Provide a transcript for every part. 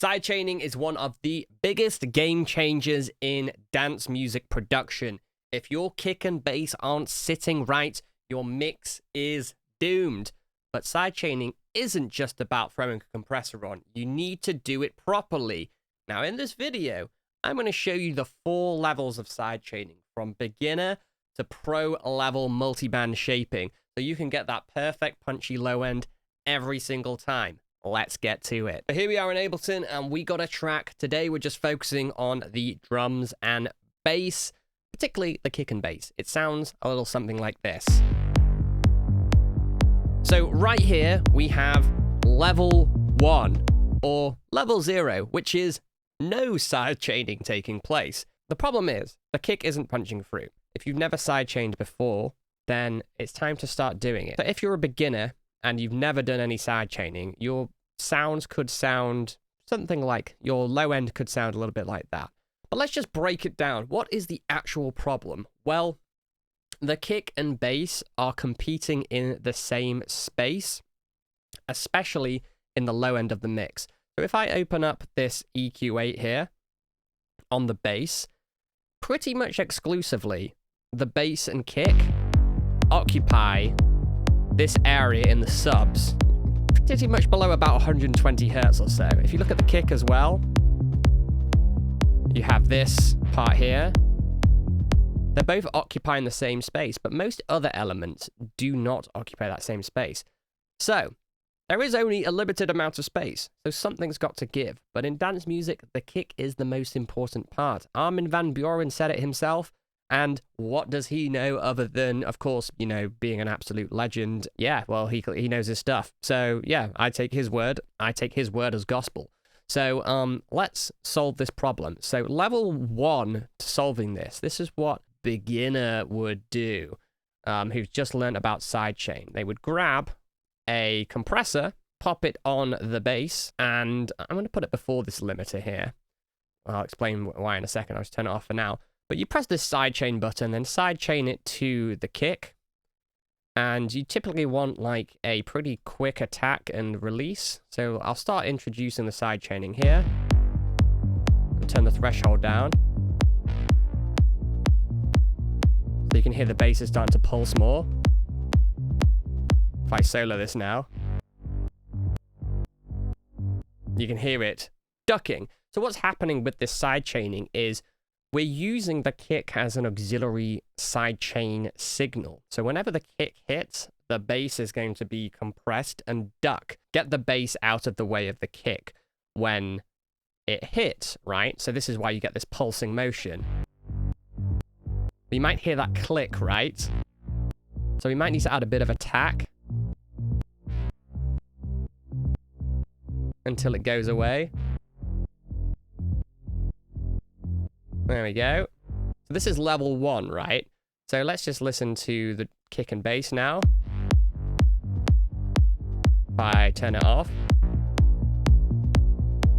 Sidechaining is one of the biggest game changers in dance music production. If your kick and bass aren't sitting right, your mix is doomed. But sidechaining isn't just about throwing a compressor on. You need to do it properly. Now, in this video, I'm going to show you the 4 levels of sidechaining, from beginner to pro level multiband shaping, so you can get that perfect punchy low end every single time. Let's get to it. So here we are in Ableton, and we got a track. Today we're just focusing on the drums and bass, particularly the kick and bass. It sounds a little something like this. So right here we have level 1 or level 0, which is no sidechaining taking place. The problem is the kick isn't punching through. If you've never sidechained before, then it's time to start doing it. But if you're a beginner and you've never done any sidechaining, your sounds could sound something like, your low end could sound a little bit like that. But let's just break it down. What is the actual problem? Well, the kick and bass are competing in the same space, especially in the low end of the mix. So if I open up this EQ8 here on the bass, pretty much exclusively, the bass and kick occupy this area in the subs, pretty much below about 120 hertz or so. If you look at the kick as well, you have this part here. They're both occupying the same space, but most other elements do not occupy that same space. So there is only a limited amount of space, so something's got to give. But in dance music, the kick is the most important part. Armin van Buuren said it himself. And what does he know other than, of course, you know, being an absolute legend? Yeah, well, he knows his stuff. So, yeah, I take his word. I take his word as gospel. So, let's solve this problem. So, level 1 to solving this is what beginner would do, who's just learned about sidechain. They would grab a compressor, pop it on the bass, and I'm going to put it before this limiter here. I'll explain why in a second. I'll just turn it off for now. But you press this sidechain button, then sidechain it to the kick. And you typically want like a pretty quick attack and release. So I'll start introducing the sidechaining here. And turn the threshold down. So you can hear the bass is starting to pulse more. If I solo this now, you can hear it ducking. So what's happening with this sidechaining is we're using the kick as an auxiliary sidechain signal. So whenever the kick hits, the bass is going to be compressed and duck. Get the bass out of the way of the kick when it hits, right? So this is why you get this pulsing motion. You might hear that click, right? So we might need to add a bit of attack until it goes away. There we go. So this is level 1, right? So let's just listen to the kick and bass now. If I turn it off,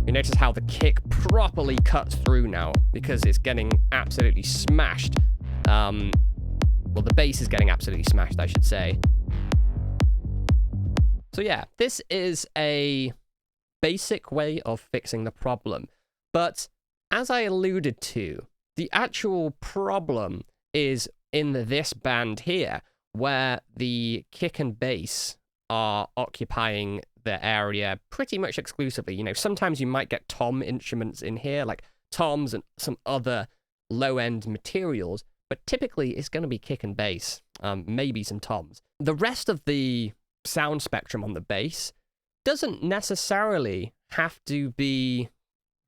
you notice how the kick properly cuts through now because it's getting absolutely smashed. Well, the bass is getting absolutely smashed, I should say. So yeah, this is a basic way of fixing the problem. But as I alluded to, the actual problem is in this band here, where the kick and bass are occupying the area pretty much exclusively. You know, sometimes you might get tom instruments in here, like toms and some other low-end materials, but typically it's going to be kick and bass, maybe some toms. The rest of the sound spectrum on the bass doesn't necessarily have to be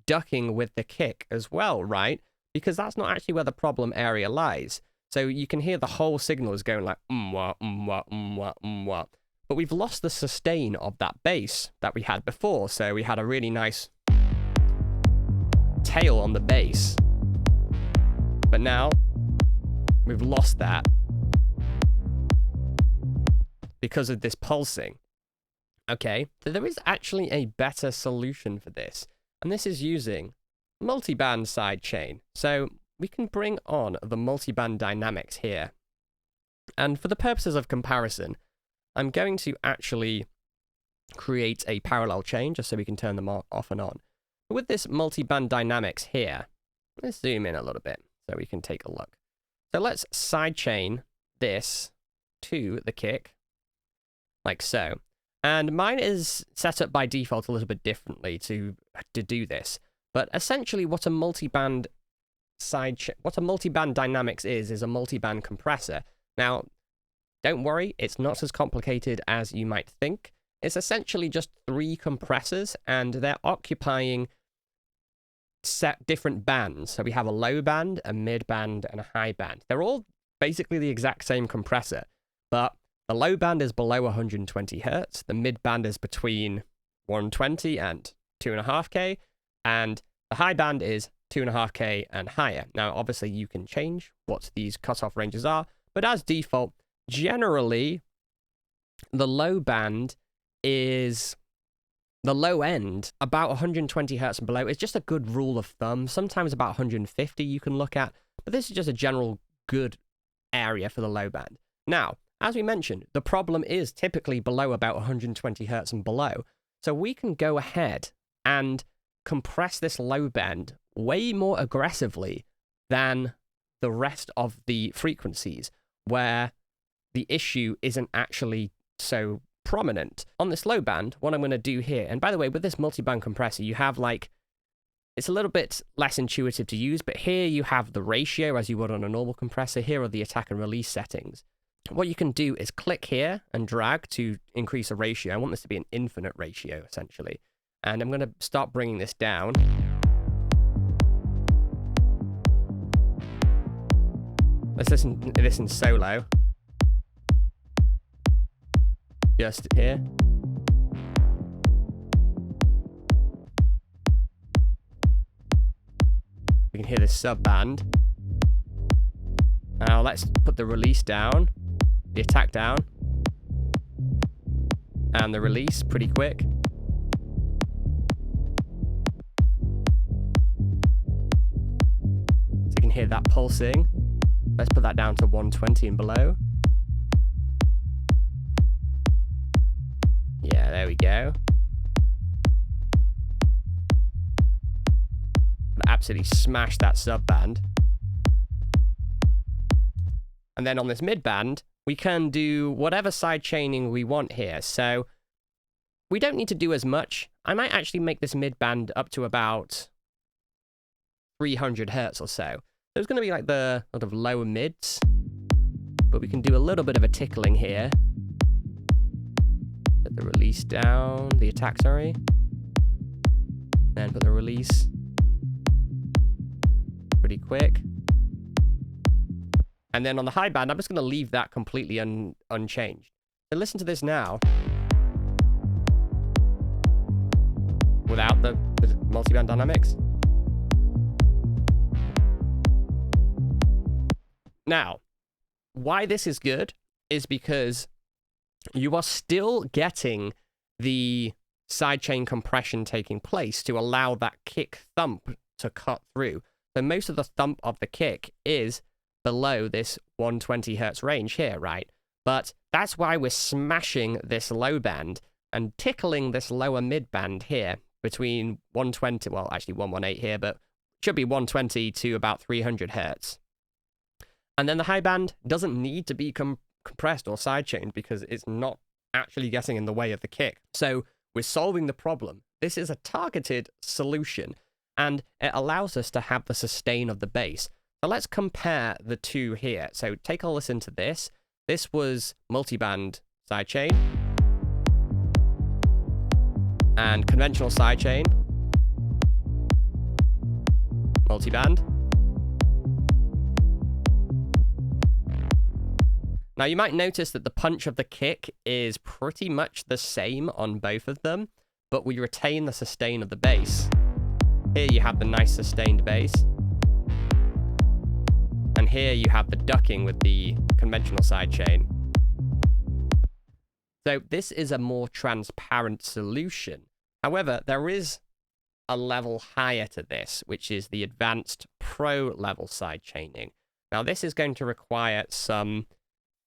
ducking with the kick as well, right? Because that's not actually where the problem area lies. So you can hear the whole signal is going like wah, wah, wah, wah. But we've lost the sustain of that bass that we had before. So we had a really nice tail on the bass. But now we've lost that because of this pulsing. Okay, so there is actually a better solution for this. And this is using multiband sidechain. So we can bring on the multiband dynamics here. And for the purposes of comparison, I'm going to actually create a parallel chain just so we can turn them off and on. With this multiband dynamics here, let's zoom in a little bit so we can take a look. So let's sidechain this to the kick, like so. And mine is set up by default a little bit differently to do this. But essentially what a multiband dynamics is a multiband compressor. Now, don't worry, it's not as complicated as you might think. It's essentially just 3 compressors, and they're occupying set different bands. So we have a low band, a mid band, and a high band. They're all basically the exact same compressor, but the low band is below 120 hertz, the mid band is between 120 and 2.5K, and the high band is 2.5K and higher. Now, obviously, you can change what these cutoff ranges are, but as default, generally, the low band is the low end, about 120 hertz and below. It's just a good rule of thumb. Sometimes about 150 you can look at, but this is just a general good area for the low band. Now, as we mentioned, the problem is typically below about 120 hertz and below. So we can go ahead and compress this low band way more aggressively than the rest of the frequencies, where the issue isn't actually so prominent. On this low band, what I'm going to do here, and by the way, with this multiband compressor, you have like, it's a little bit less intuitive to use, but here you have the ratio as you would on a normal compressor. Here are the attack and release settings. What you can do is click here and drag to increase a ratio. I want this to be an infinite ratio, essentially. And I'm going to start bringing this down. Let's listen to this in solo. Just here. We can hear this sub band. Now let's put the release down, the attack down, and the release pretty quick. So you can hear that pulsing. Let's put that down to 120 and below. Yeah, there we go. Absolutely smash that sub band. And then on this mid band, we can do whatever sidechaining we want here. So we don't need to do as much. I might actually make this mid band up to about 300 hertz or so. So it's going to be like the sort of lower mids, but we can do a little bit of a tickling here. Put the release down, the attack, sorry. Then put the release pretty quick. And then on the high band, I'm just going to leave that completely unchanged. So listen to this now. Without the multiband dynamics. Now, why this is good is because you are still getting the sidechain compression taking place to allow that kick thump to cut through. So most of the thump of the kick is below this 120 hertz range here, right? But that's why we're smashing this low band and tickling this lower mid band here between 120, well, actually 118 here, but should be 120 to about 300 hertz. And then the high band doesn't need to be compressed or sidechained because it's not actually getting in the way of the kick. So we're solving the problem. This is a targeted solution, and it allows us to have the sustain of the bass. So let's compare the two here. So take a listen to this. This was multiband sidechain and conventional sidechain, multiband. Now you might notice that the punch of the kick is pretty much the same on both of them, but we retain the sustain of the bass. Here you have the nice sustained bass. And here you have the ducking with the conventional sidechain. So this is a more transparent solution. However, there is a level higher to this, which is the advanced pro level sidechaining. Now this is going to require some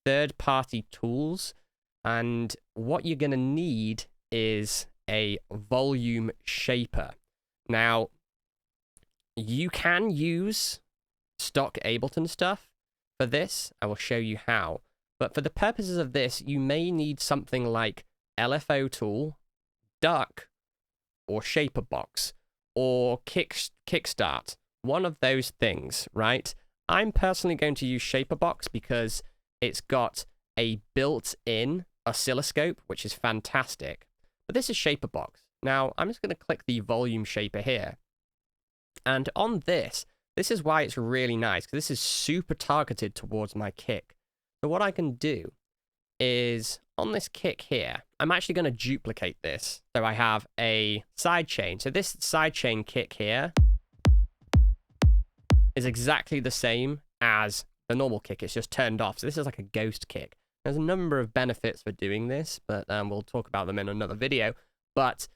third-party tools, and what you're going to need is a volume shaper. Now, you can use stock Ableton stuff for this. I will show you how. But for the purposes of this, you may need something like LFO Tool, Duck, or Shaperbox, or Kickstart. One of those things, right? I'm personally going to use Shaperbox because it's got a built-in oscilloscope, which is fantastic. But this is Shaperbox. Now, I'm just going to click the volume shaper here. And on this is why it's really nice, because this is super targeted towards my kick. So what I can do is, on this kick here, I'm actually going to duplicate this. So I have a sidechain. So this sidechain kick here is exactly the same as the normal kick. It's just turned off. So this is like a ghost kick. There's a number of benefits for doing this, but we'll talk about them in another video. But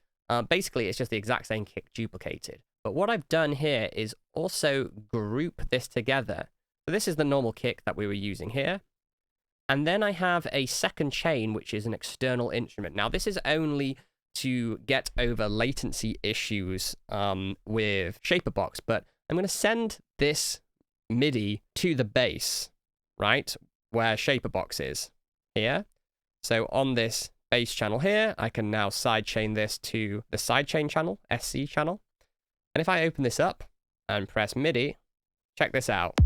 basically, it's just the exact same kick duplicated. But what I've done here is also group this together. So this is the normal kick that we were using here. And then I have a second chain, which is an external instrument. Now, this is only to get over latency issues with Shaperbox, but I'm going to send this MIDI to the bass, right, where Shaperbox is here. So on this bass channel here, I can now sidechain this to the sidechain channel, SC channel. And if I open this up and press MIDI, check this out.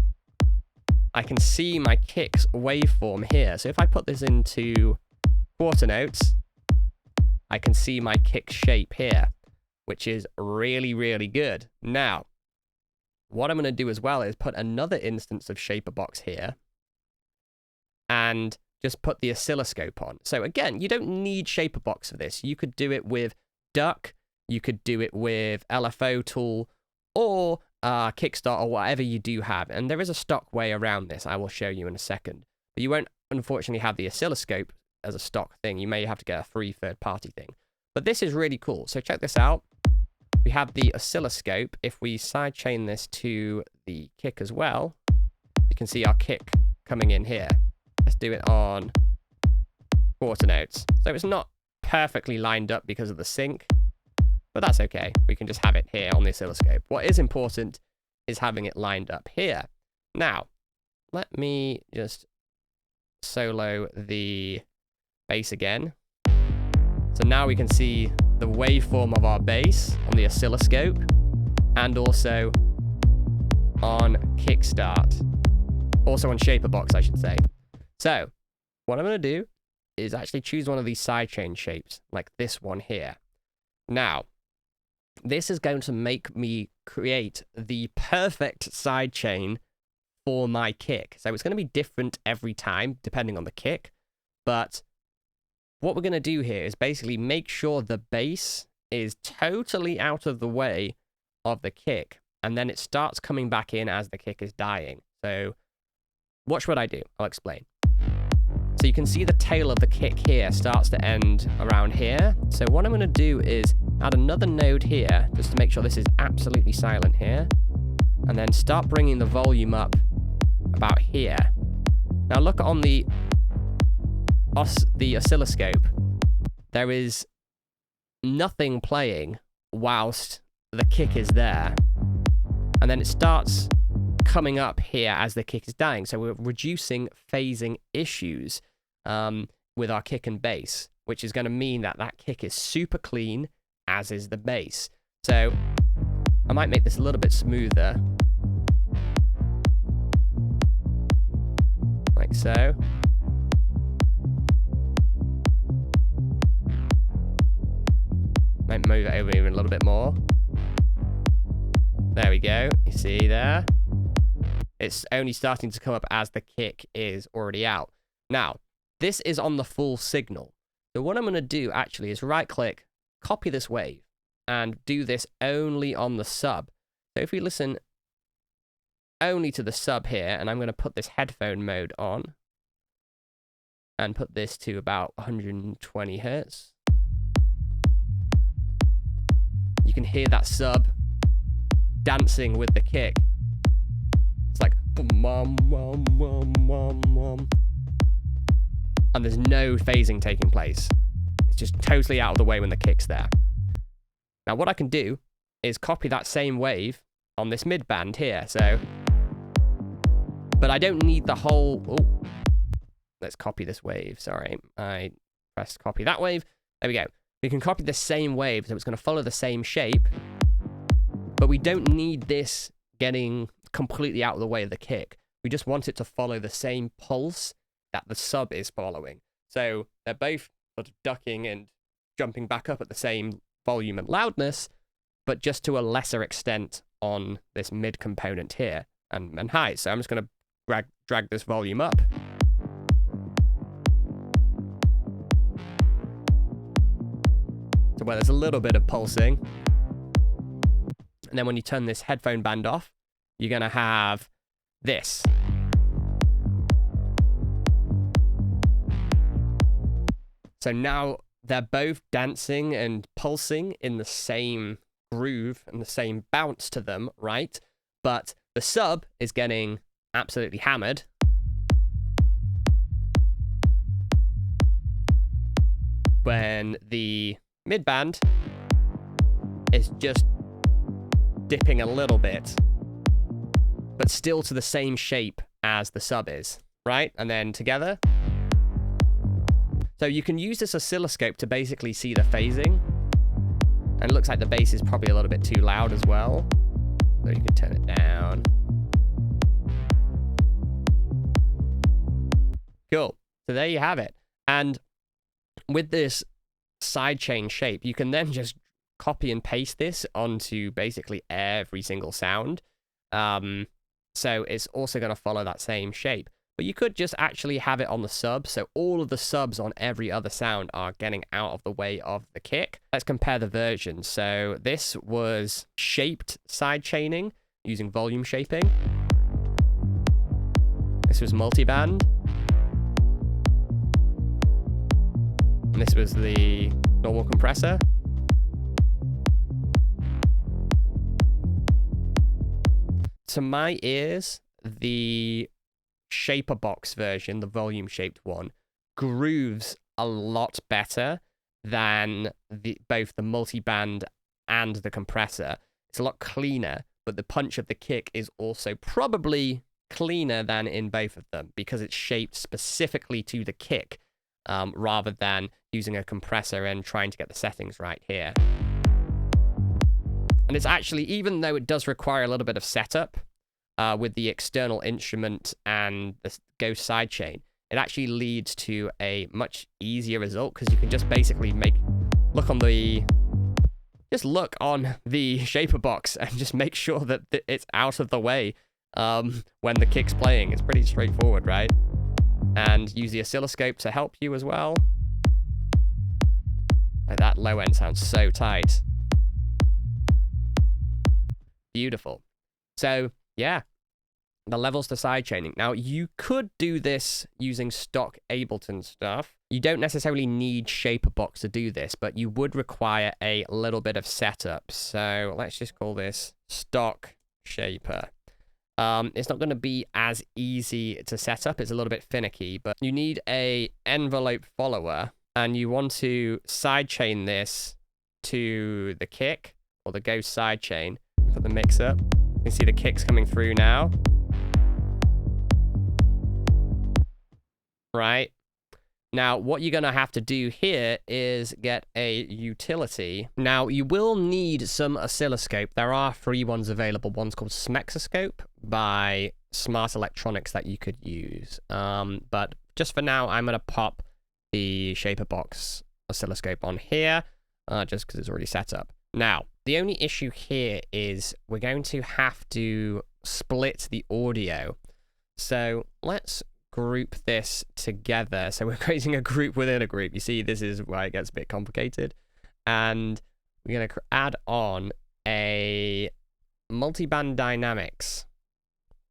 I can see my kick's waveform here. So if I put this into quarter notes, I can see my kick shape here, which is really, really good. Now, what I'm going to do as well is put another instance of Shaperbox here and just put the oscilloscope on. So again, you don't need Shaperbox for this. You could do it with Duck, you could do it with LFO Tool, or Kickstart, or whatever you do have. And there is a stock way around this. I will show you in a second. But you won't, unfortunately, have the oscilloscope as a stock thing. You may have to get a free third-party thing. But this is really cool. So check this out. We have the oscilloscope. If we sidechain this to the kick as well, you can see our kick coming in here. Let's do it on quarter notes. So it's not perfectly lined up because of the sync, but that's okay. We can just have it here on the oscilloscope. What is important is having it lined up here. Now, let me just solo the bass again. So now we can see the waveform of our bass on the oscilloscope and also on Kickstart. Also on Shaperbox, I should say. So, what I'm going to do is actually choose one of these sidechain shapes, like this one here. Now, this is going to make me create the perfect sidechain for my kick. So it's going to be different every time, depending on the kick. But what we're going to do here is basically make sure the bass is totally out of the way of the kick, and then it starts coming back in as the kick is dying. So watch what I do. I'll explain. So you can see the tail of the kick here starts to end around here. So what I'm going to do is add another node here, just to make sure this is absolutely silent here, and then start bringing the volume up about here. Now look on the oscilloscope. There is nothing playing whilst the kick is there, and then it starts coming up here as the kick is dying. So we're reducing phasing issues with our kick and bass, which is going to mean that that kick is super clean, as is the bass. So I might make this a little bit smoother, like so. Might move it over even a little bit more. There we go. You see there? It's only starting to come up as the kick is already out. Now, this is on the full signal. So what I'm going to do actually is right-click, copy this wave, and do this only on the sub. So if we listen only to the sub here, and I'm going to put this headphone mode on, and put this to about 120 hertz. You can hear that sub dancing with the kick. It's like boom, boom, boom, boom, boom. And there's no phasing taking place. It's just totally out of the way when the kick's there. Now what I can do is copy that same wave on this mid band here. So, but I don't need the whole, oh, let's copy this wave. Sorry, I pressed copy that wave. There we go. We can copy the same wave, so it's going to follow the same shape, but we don't need this getting completely out of the way of the kick. We just want it to follow the same pulse that the sub is following. So they're both sort of ducking and jumping back up at the same volume and loudness, but just to a lesser extent on this mid component here and high. So I'm just going to drag this volume up. So where there's a little bit of pulsing. And then when you turn this headphone band off, you're going to have this. So now they're both dancing and pulsing in the same groove and the same bounce to them, right? But the sub is getting absolutely hammered. When the mid band is just dipping a little bit, but still to the same shape as the sub is, right? And then together. So you can use this oscilloscope to basically see the phasing. And it looks like the bass is probably a little bit too loud as well. So you can turn it down. Cool. So there you have it. And with this sidechain shape, you can then just copy and paste this onto basically every single sound. So it's also going to follow that same shape. But you could just actually have it on the sub, so all of the subs on every other sound are getting out of the way of the kick. Let's compare the versions. So this was shaped sidechaining using volume shaping. This was multiband. And this was the normal compressor. To my ears, the shaper box version, the volume shaped one, grooves a lot better than both the multiband and the compressor. It's a lot cleaner, but the punch of the kick is also probably cleaner than in both of them because it's shaped specifically to the kick rather than using a compressor and trying to get the settings right here. And it's actually, even though it does require a little bit of setup, with the external instrument and the Ghost sidechain, it actually leads to a much easier result because you can just basically look on the shaper box and just make sure that it's out of the way when the kick's playing. It's pretty straightforward, right? And use the oscilloscope to help you as well. Like that low end sounds so tight. Beautiful. So yeah, the levels to sidechaining. Now, you could do this using stock Ableton stuff. You don't necessarily need Shaperbox to do this, but you would require a little bit of setup. So let's just call this stock shaper. It's not going to be as easy to set up. It's a little bit finicky, but you need a envelope follower, and you want to sidechain this to the kick or the Ghost sidechain. Put the mix up. You can see the kicks coming through now. Right. Now, what you're going to have to do here is get a utility. Now, you will need some oscilloscope. There are free ones available. One's called Smexoscope by Smart Electronics that you could use. But just for now, I'm going to pop the Shaperbox oscilloscope on here, just because it's already set up. Now, the only issue here is we're going to have to split the audio. So let's group this together. So we're creating a group within a group. You see, this is where it gets a bit complicated. And we're going to add on a multiband dynamics,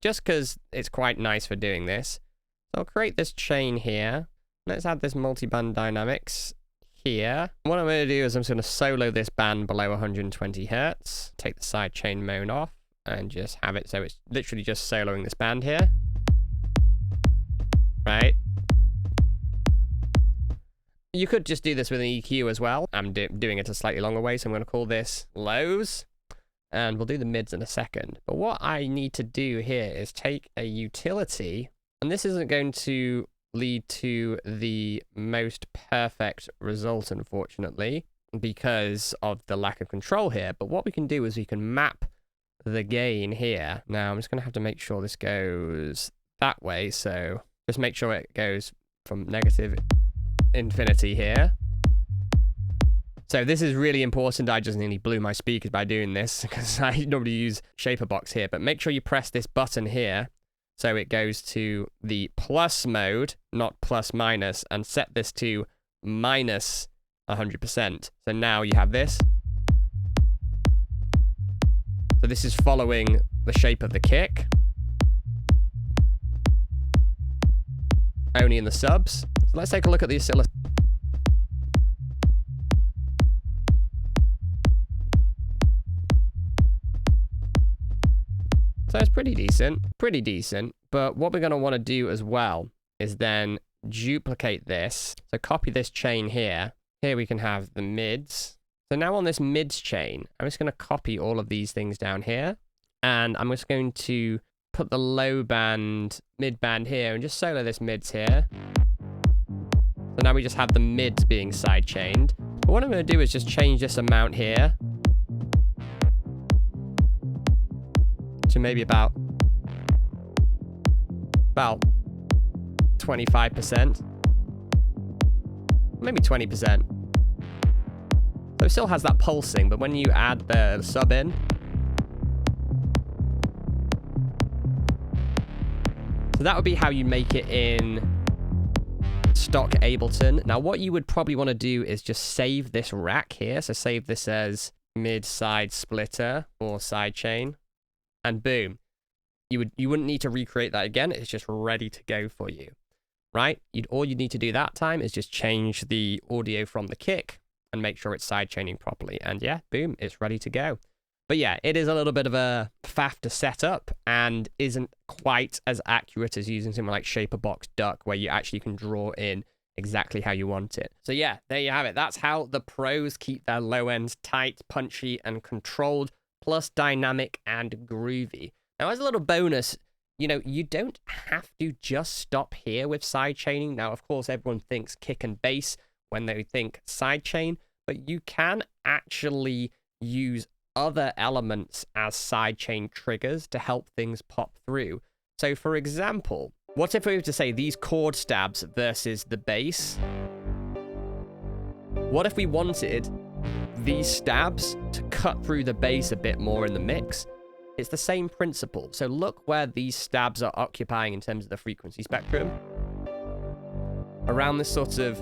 just because it's quite nice for doing this. So I'll create this chain here. Let's add this multiband dynamics here. What I'm going to do is I'm just going to solo this band below 120 Hertz, take the sidechain mode off, and just have it so it's literally just soloing this band here. Right? You could just do this with an EQ as well. I'm doing it a slightly longer way, so I'm going to call this lows. and we'll do the mids in a second. But what I need to do here is take a utility, and this isn't going to lead to the most perfect result, unfortunately, because of the lack of control here. But what we can do is we can map the gain here. Now, I'm just going to have to make sure this goes that way. So just make sure it goes from negative infinity here. So this is really important. I just nearly blew my speakers by doing this because I normally use shaper box here. But make sure you press this button here so it goes to the plus mode, not plus minus, and set this to minus 100%. So now you have this. So this is following the shape of the kick. Only in the subs. So let's take a look at the oscilloscope. So it's pretty decent. But what we're going to want to do as well is then duplicate this. So copy this chain here. Here we can have the mids. So now on this mids chain, I'm just going to copy all of these things down here. And I'm just going to put the low band, mid band here, and just solo this mids here. So now we just have the mids being sidechained. But what I'm going to do is just change this amount here to maybe about 25%, maybe 20%. So it still has that pulsing, but when you add the sub in, so that would be how you make it in stock Ableton. Now what you would probably want to do is just save this rack here. So save this as mid side splitter or sidechain. And boom, you wouldn't need to recreate that again. It's just ready to go for you, right? All you need to do that time is just change the audio from the kick and make sure it's sidechaining properly. And yeah, boom, it's ready to go. But yeah, it is a little bit of a faff to set up and isn't quite as accurate as using something like Shaperbox Duck, where you actually can draw in exactly how you want it. So yeah, there you have it. That's how the pros keep their low ends tight, punchy, and controlled, plus dynamic and groovy. Now, as a little bonus, you don't have to just stop here with sidechaining. Now, of course, everyone thinks kick and bass when they think sidechain, but you can actually use other elements as sidechain triggers to help things pop through. So, for example, what if we were to say these chord stabs versus the bass? What if we wanted these stabs to cut through the bass a bit more in the mix? It's the same principle. So look where these stabs are occupying in terms of the frequency spectrum. Around this sort of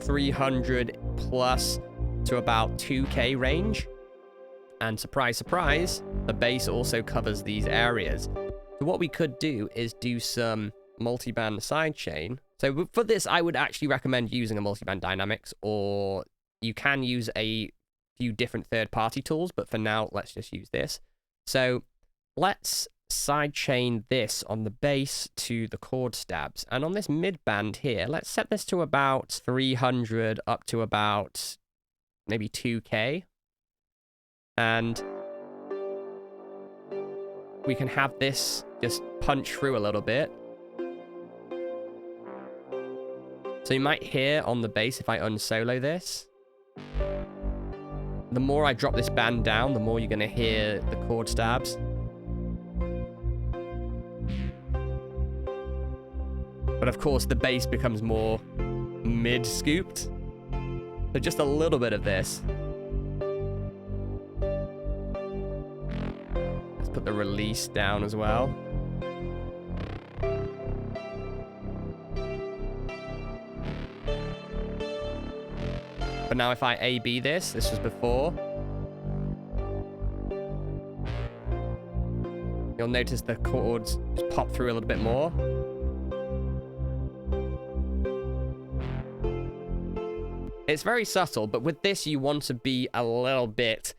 300 plus to about 2K range. And surprise, surprise, the bass also covers these areas. So what we could do is do some multiband sidechain. So for this, I would actually recommend using a multiband dynamics, or you can use a few different third-party tools, but for now, let's just use this. So let's sidechain this on the bass to the chord stabs. And on this mid band here, let's set this to about 300 up to about maybe 2K. And we can have this just punch through a little bit. So you might hear on the bass, if I unsolo this, the more I drop this band down, the more you're going to hear the chord stabs. But of course, the bass becomes more mid-scooped. So just a little bit of this. Let's put the release down as well. But now if I A-B this was before, you'll notice the chords just pop through a little bit more. It's very subtle, but with this you want to be a little bit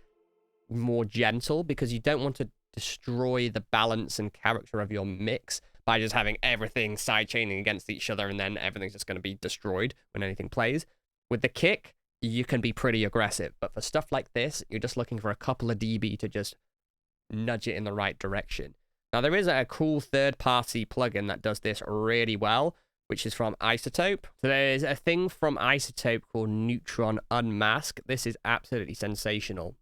more gentle because you don't want to destroy the balance and character of your mix by just having everything sidechaining against each other and then everything's just going to be destroyed when anything plays. With the kick, you can be pretty aggressive. But for stuff like this, you're just looking for a couple of dB to just nudge it in the right direction. Now, there is a cool third-party plugin that does this really well, which is from iZotope. So there's a thing from iZotope called Neutron Unmask. This is absolutely sensational.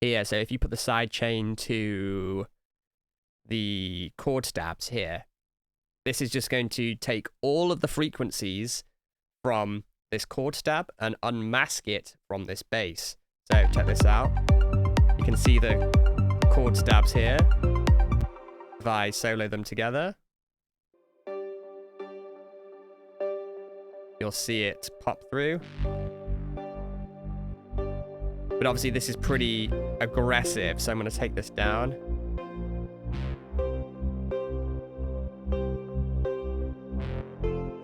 Here, so if you put the sidechain to the chord stabs here, this is just going to take all of the frequencies from this chord stab and unmask it from this bass. So check this out. You can see the chord stabs here. If I solo them together, you'll see it pop through. But obviously this is pretty aggressive, so I'm going to take this down.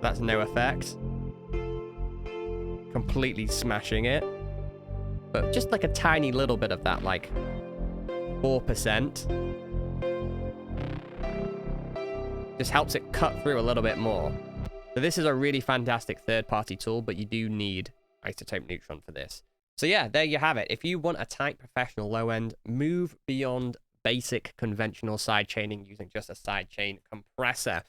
That's no effect. Completely smashing it. But just like a tiny little bit of that, like 4%. Just helps it cut through a little bit more. So this is a really fantastic third-party tool, but you do need iZotope Neutron for this. So yeah, there you have it. If you want a tight professional low end, move beyond basic conventional sidechaining using just a sidechain compressor.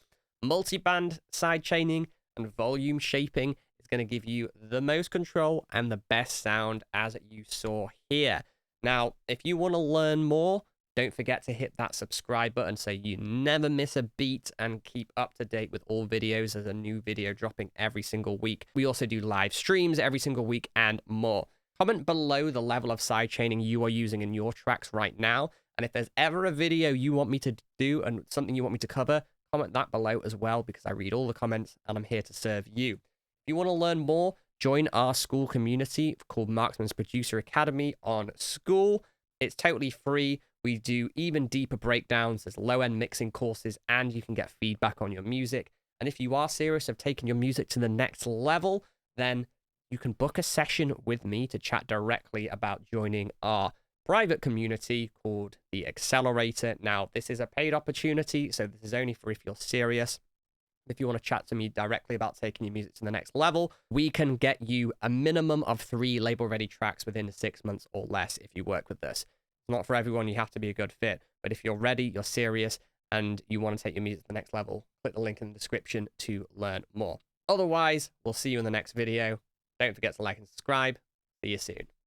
Multiband sidechaining and volume shaping is going to give you the most control and the best sound, as you saw here. Now, if you want to learn more, don't forget to hit that subscribe button so you never miss a beat and keep up to date with all videos. There's a new video dropping every single week. We also do live streams every single week and more. Comment below the level of sidechaining you are using in your tracks right now. And if there's ever a video you want me to do and something you want me to cover, comment that below as well, because I read all the comments and I'm here to serve you. If you want to learn more, join our school community called Marksman's Producer Academy on School. It's totally free. We do even deeper breakdowns. There's low-end mixing courses, and you can get feedback on your music. And if you are serious of taking your music to the next level, then you can book a session with me to chat directly about joining our private community called The Accelerator. Now, this is a paid opportunity, so this is only for if you're serious. If you want to chat to me directly about taking your music to the next level, we can get you a minimum of 3 label-ready tracks within 6 months or less if you work with us. Not for everyone, you have to be a good fit, but if you're ready, you're serious, and you want to take your music to the next level, click the link in the description to learn more. Otherwise, we'll see you in the next video. Don't forget to like and subscribe. See you soon.